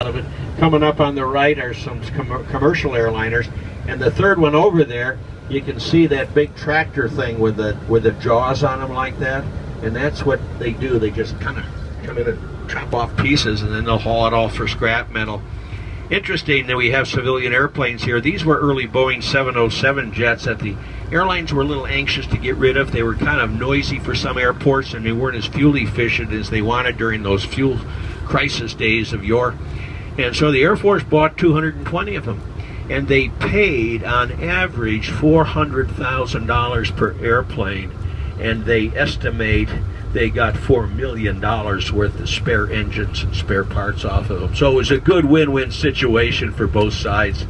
of it. Coming up on the right are some commercial airliners, and the third one over there, you can see that big tractor thing with the jaws on them like that, and that's what they do. They just kind of come in and chop off pieces, and then they'll haul it all for scrap metal. Interesting that we have civilian airplanes here. These were early Boeing 707 jets that the airlines were a little anxious to get rid of. They were kind of noisy for some airports, and they weren't as fuel efficient as they wanted during those fuel crisis days of yore. And so the Air Force bought 220 of them, and they paid on average $400,000 per airplane, and they estimate they got $4 million worth of spare engines and spare parts off of them. So it was a good win-win situation for both sides.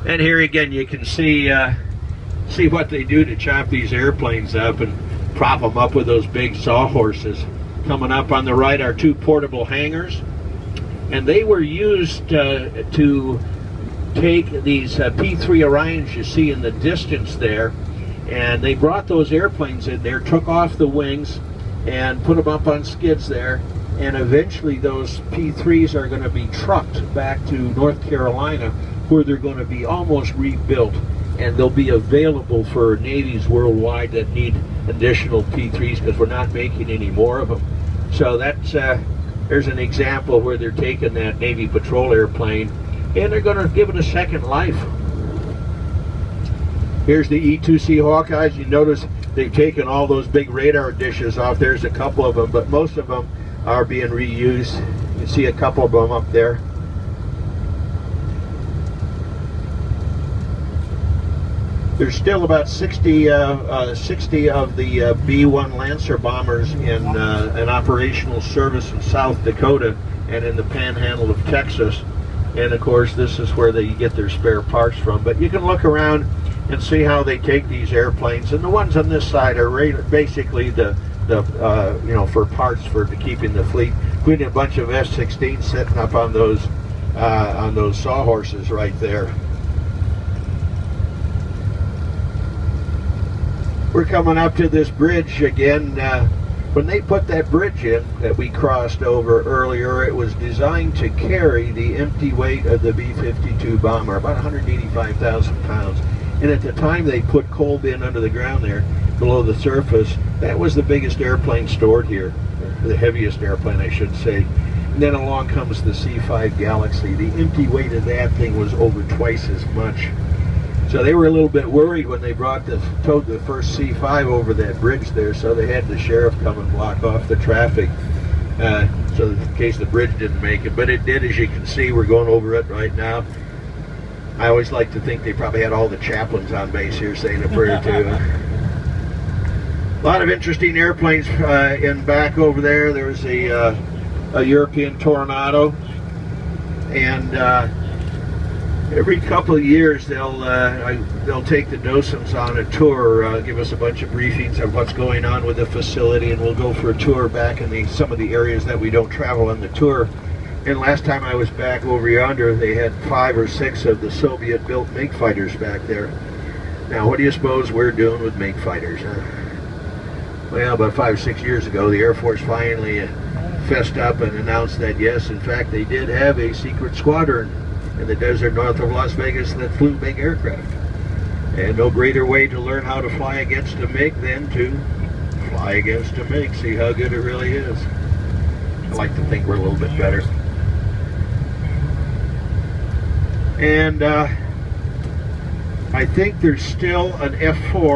And here again you can see what they do to chop these airplanes up and prop them up with those big sawhorses. Coming up on the right are two portable hangars, and they were used to take these P-3 Orions you see in the distance there, and they brought those airplanes in there, took off the wings and put them up on skids there, and eventually those P-3s are going to be trucked back to North Carolina, where they're going to be almost rebuilt, and they'll be available for navies worldwide that need additional P-3s, because we're not making any more of them. So that's there's an example where they're taking that Navy patrol airplane and they're going to give it a second life. Here's the E-2C Hawkeyes. You notice they've taken all those big radar dishes off. There's a couple of them, but most of them are being reused. You see a couple of them up there. There's still about 60 of the B-1 Lancer bombers in operational service in South Dakota and in the panhandle of Texas. And of course, this is where they get their spare parts from. But you can look around and see how they take these airplanes. And the ones on this side are basically the you know, for parts for keeping the fleet. Including a bunch of F-16s sitting up on those sawhorses right there. We're coming up to this bridge again. When they put that bridge in that we crossed over earlier, it was designed to carry the empty weight of the B-52 bomber, about 185,000 pounds. And at the time they put coal bin under the ground there, below the surface, that was the biggest airplane stored here, the heaviest airplane I should say. And then along comes the C-5 Galaxy. The empty weight of that thing was over twice as much. So they were a little bit worried when they towed the first C-5 over that bridge there, so they had the sheriff come and block off the traffic, so in case the bridge didn't make it. But it did, as you can see. We're going over it right now. I always like to think they probably had all the chaplains on base here saying a prayer too. A lot of interesting airplanes in back over there. There's a European Tornado, and every couple of years they'll take the docents on a tour, give us a bunch of briefings of what's going on with the facility, and we'll go for a tour back in some of the areas that we don't travel on the tour. And last time I was back over yonder, they had 5 or 6 of the Soviet-built MiG fighters back there. Now, what do you suppose we're doing with MiG fighters, huh? Well, about 5 or 6 years ago, the Air Force finally fessed up and announced that, yes, in fact, they did have a secret squadron in the desert north of Las Vegas that flew MiG aircraft. And no greater way to learn how to fly against a MiG than to fly against a MiG, see how good it really is. I like to think we're a little bit better. And I think there's still an F-4